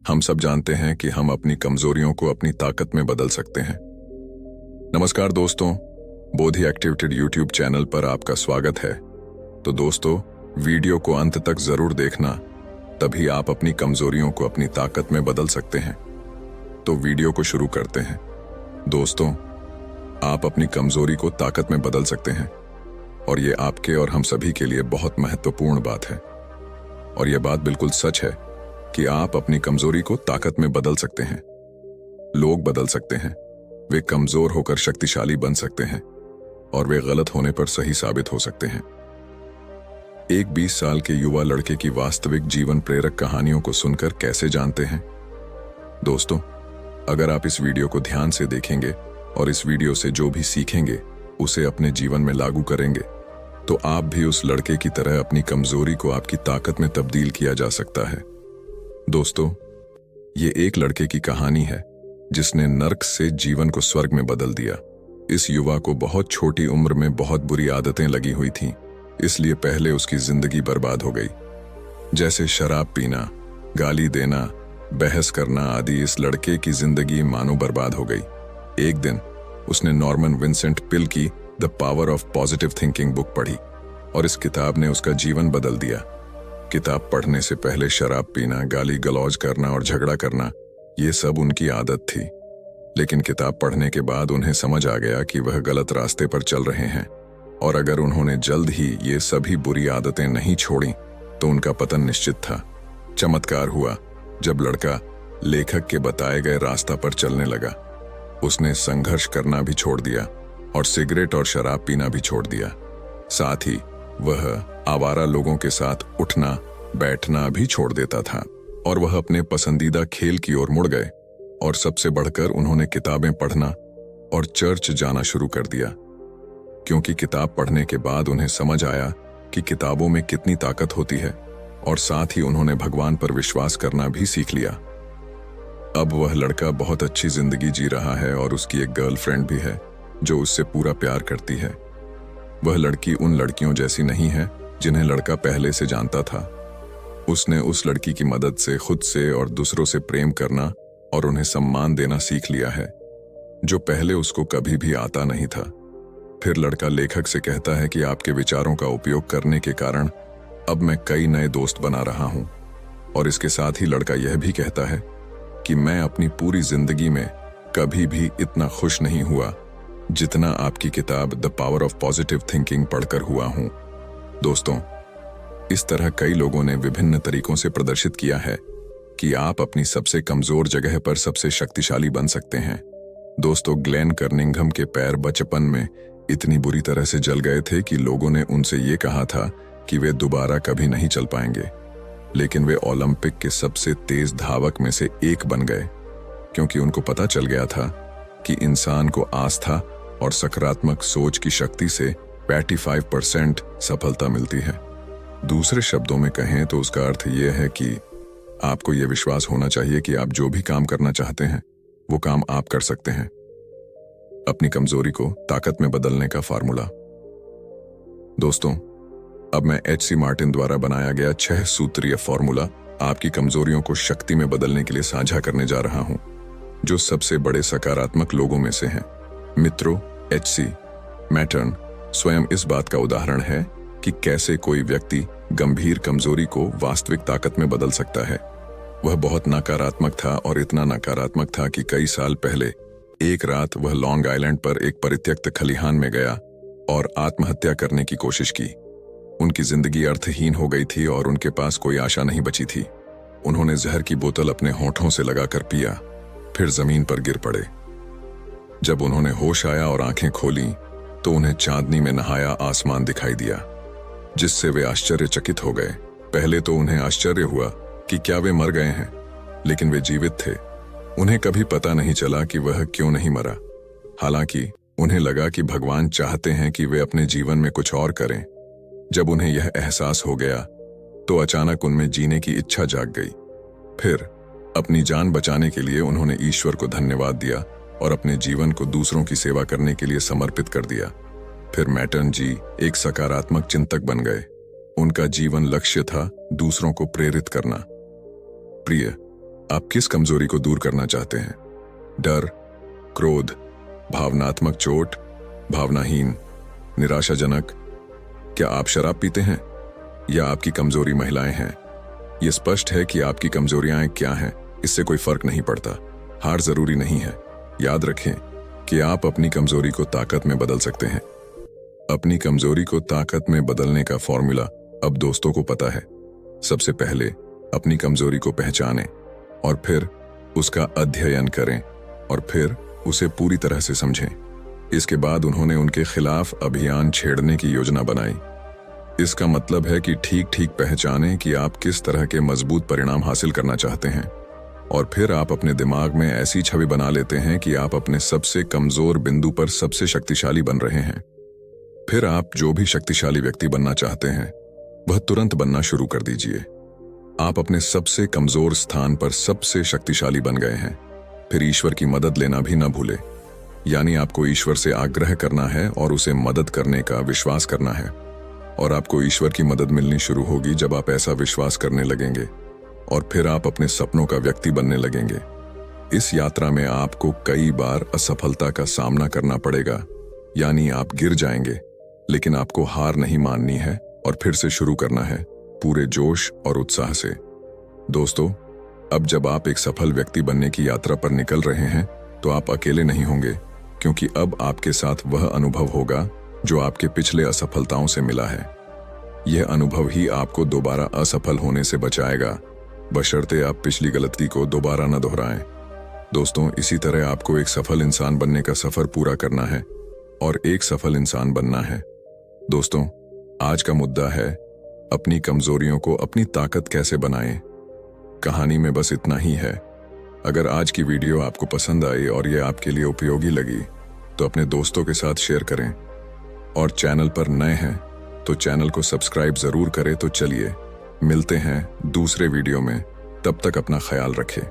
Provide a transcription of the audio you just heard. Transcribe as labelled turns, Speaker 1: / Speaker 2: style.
Speaker 1: हम सब जानते हैं कि हम अपनी कमजोरियों को अपनी ताकत में बदल सकते हैं। नमस्कार दोस्तों, बोधि एक्टिवेटेड यूट्यूब चैनल पर आपका स्वागत है। तो दोस्तों, वीडियो को अंत तक जरूर देखना, तभी आप अपनी कमजोरियों को अपनी ताकत में बदल सकते हैं। तो वीडियो को शुरू करते हैं। दोस्तों, आप अपनी कमजोरी को ताकत में बदल सकते हैं और ये आपके और हम सभी के लिए बहुत महत्वपूर्ण बात है। और यह बात बिल्कुल सच है कि आप अपनी कमजोरी को ताकत में बदल सकते हैं। लोग बदल सकते हैं, वे कमजोर होकर शक्तिशाली बन सकते हैं और वे गलत होने पर सही साबित हो सकते हैं। एक 20 साल के युवा लड़के की वास्तविक जीवन प्रेरक कहानियों को सुनकर कैसे जानते हैं? दोस्तों, अगर आप इस वीडियो को ध्यान से देखेंगे और इस वीडियो से जो भी सीखेंगे उसे अपने जीवन में लागू करेंगे, तो आप भी उस लड़के की तरह अपनी कमजोरी को आपकी ताकत में तब्दील किया जा सकता है। दोस्तों, ये एक लड़के की कहानी है जिसने नर्क से जीवन को स्वर्ग में बदल दिया। इस युवा को बहुत छोटी उम्र में बहुत बुरी आदतें लगी हुई थीं, इसलिए पहले उसकी जिंदगी बर्बाद हो गई। जैसे शराब पीना, गाली देना, बहस करना आदि। इस लड़के की जिंदगी मानो बर्बाद हो गई। एक दिन उसने नॉर्मन विंसेंट पिल की the power of positive thinking book पढ़ी और इस किताब ने उसका जीवन बदल दिया। किताब पढ़ने से पहले शराब पीना, गाली गलौज करना और झगड़ा करना, ये सब उनकी आदत थी। लेकिन किताब पढ़ने के बाद उन्हें समझ आ गया कि वह गलत रास्ते पर चल रहे हैं और अगर उन्होंने जल्द ही ये सभी बुरी आदतें नहीं छोड़ी तो उनका पतन निश्चित था। चमत्कार हुआ जब लड़का लेखक के बताए गए रास्ता पर चलने लगा। उसने संघर्ष करना भी छोड़ दिया और सिगरेट और शराब पीना भी छोड़ दिया। साथ ही वह आवारा लोगों के साथ उठना बैठना भी छोड़ देता था और वह अपने पसंदीदा खेल की ओर मुड़ गए। और सबसे बढ़कर उन्होंने किताबें पढ़ना और चर्च जाना शुरू कर दिया, क्योंकि किताब पढ़ने के बाद उन्हें समझ आया कि किताबों में कितनी ताकत होती है और साथ ही उन्होंने भगवान पर विश्वास करना भी सीख लिया। अब वह लड़का बहुत अच्छी जिंदगी जी रहा है और उसकी एक गर्लफ्रेंड भी है जो उससे पूरा प्यार करती है। वह लड़की उन लड़कियों जैसी नहीं है जिन्हें लड़का पहले से जानता था। उसने उस लड़की की मदद से खुद से और दूसरों से प्रेम करना और उन्हें सम्मान देना सीख लिया है, जो पहले उसको कभी भी आता नहीं था। फिर लड़का लेखक से कहता है कि आपके विचारों का उपयोग करने के कारण अब मैं कई नए दोस्त बना रहा हूं। और इसके साथ ही लड़का यह भी कहता है कि मैं अपनी पूरी जिंदगी में कभी भी इतना खुश नहीं हुआ जितना आपकी किताब the power of positive thinking पढ़कर हुआ हूं। दोस्तों, इस तरह कई लोगों ने विभिन्न तरीकों से प्रदर्शित किया है कि आप अपनी सबसे कमजोर जगह पर सबसे शक्तिशाली बन सकते हैं। दोस्तों, ग्लेन कर्निंघम के पैर बचपन में इतनी बुरी तरह से जल गए थे कि लोगों ने उनसे ये कहा था कि वे दोबारा कभी नहीं चल पाएंगे। लेकिन वे ओलंपिक के सबसे तेज धावक में से एक बन गए, क्योंकि उनको पता चल गया था कि इंसान को आस्था और सकारात्मक सोच की शक्ति से 85% सफलता मिलती है। दूसरे शब्दों में कहें तो उसका अर्थ यह है कि आपको यह विश्वास होना चाहिए कि आप जो भी काम करना चाहते हैं वो काम आप कर सकते हैं। अपनी कमजोरी को ताकत में बदलने का फार्मूला। दोस्तों, अब मैं एच.सी. मार्टिन द्वारा बनाया गया 6 सूत्रीय फार्मूला आपकी कमजोरियों को शक्ति में बदलने के लिए साझा करने जा रहा हूं, जो सबसे बड़े सकारात्मक लोगों में से हैं। मित्रों, एच.सी. मार्टिन स्वयं इस बात का उदाहरण है कि कैसे कोई व्यक्ति गंभीर कमजोरी को वास्तविक ताकत में बदल सकता है। वह बहुत नकारात्मक था और इतना नकारात्मक था कि कई साल पहले एक रात वह लॉन्ग आइलैंड पर एक परित्यक्त खलिहान में गया और आत्महत्या करने की कोशिश की। उनकी जिंदगी अर्थहीन हो गई थी और उनके पास कोई आशा नहीं बची थी। उन्होंने जहर की बोतल अपने होठों से लगाकर पिया, फिर जमीन पर गिर पड़े। जब उन्होंने होश आया और आंखें खोली तो उन्हें चांदनी में नहाया आसमान दिखाई दिया, जिससे वे आश्चर्यचकित हो गए। पहले तो उन्हें आश्चर्य हुआ कि क्या वे मर गए हैं, लेकिन वे जीवित थे। उन्हें कभी पता नहीं चला कि वह क्यों नहीं मरा। हालांकि उन्हें लगा कि भगवान चाहते हैं कि वे अपने जीवन में कुछ और करें। जब उन्हें यह एहसास हो गया तो अचानक उनमें जीने की इच्छा जाग गई। फिर अपनी जान बचाने के लिए उन्होंने ईश्वर को धन्यवाद दिया और अपने जीवन को दूसरों की सेवा करने के लिए समर्पित कर दिया। फिर मैटन जी एक सकारात्मक चिंतक बन गए। उनका जीवन लक्ष्य था दूसरों को प्रेरित करना। प्रिय, आप किस कमजोरी को दूर करना चाहते हैं? डर, क्रोध, भावनात्मक चोट, भावनाहीन, निराशाजनक? क्या आप शराब पीते हैं या आपकी कमजोरी महिलाएं हैं? यह स्पष्ट है कि आपकी कमजोरियां क्या हैं, इससे कोई फर्क नहीं पड़ता। हार जरूरी नहीं है। याद रखें कि आप अपनी कमजोरी को ताकत में बदल सकते हैं। अपनी कमजोरी को ताकत में बदलने का फॉर्मूला अब दोस्तों को पता है। सबसे पहले अपनी कमजोरी को पहचानें और फिर उसका अध्ययन करें और फिर उसे पूरी तरह से समझें। इसके बाद उन्होंने उनके खिलाफ अभियान छेड़ने की योजना बनाई। इसका मतलब है कि ठीक पहचानें कि आप किस तरह के मजबूत परिणाम हासिल करना चाहते हैं और फिर आप अपने दिमाग में ऐसी छवि बना लेते हैं कि आप अपने सबसे कमजोर बिंदु पर सबसे शक्तिशाली बन रहे हैं। फिर आप जो भी शक्तिशाली व्यक्ति बनना चाहते हैं वह तुरंत बनना शुरू कर दीजिए। आप अपने सबसे कमजोर स्थान पर सबसे शक्तिशाली बन गए हैं। फिर ईश्वर की मदद लेना भी न भूलें। यानी आपको ईश्वर से आग्रह करना है और उसे मदद करने का विश्वास करना है। और आपको ईश्वर की मदद मिलनी शुरू होगी जब आप ऐसा विश्वास करने लगेंगे और फिर आप अपने सपनों का व्यक्ति बनने लगेंगे। इस यात्रा में आपको कई बार असफलता का सामना करना पड़ेगा, यानी आप गिर जाएंगे, लेकिन आपको हार नहीं माननी है और फिर से शुरू करना है पूरे जोश और उत्साह से। दोस्तों, अब जब आप एक सफल व्यक्ति बनने की यात्रा पर निकल रहे हैं तो आप अकेले नहीं होंगे, क्योंकि अब आपके साथ वह अनुभव होगा जो आपके पिछले असफलताओं से मिला है। यह अनुभव ही आपको दोबारा असफल होने से बचाएगा, बशर्ते आप पिछली गलती को दोबारा न दोहराएं। दोस्तों, इसी तरह आपको एक सफल इंसान बनने का सफर पूरा करना है और एक सफल इंसान बनना है। दोस्तों, आज का मुद्दा है अपनी कमजोरियों को अपनी ताकत कैसे बनाएं। कहानी में बस इतना ही है। अगर आज की वीडियो आपको पसंद आई और यह आपके लिए उपयोगी लगी तो अपने दोस्तों के साथ शेयर करें और चैनल पर नए हैं तो चैनल को सब्सक्राइब जरूर करें। तो चलिए मिलते हैं दूसरे वीडियो में। तब तक अपना ख्याल रखें।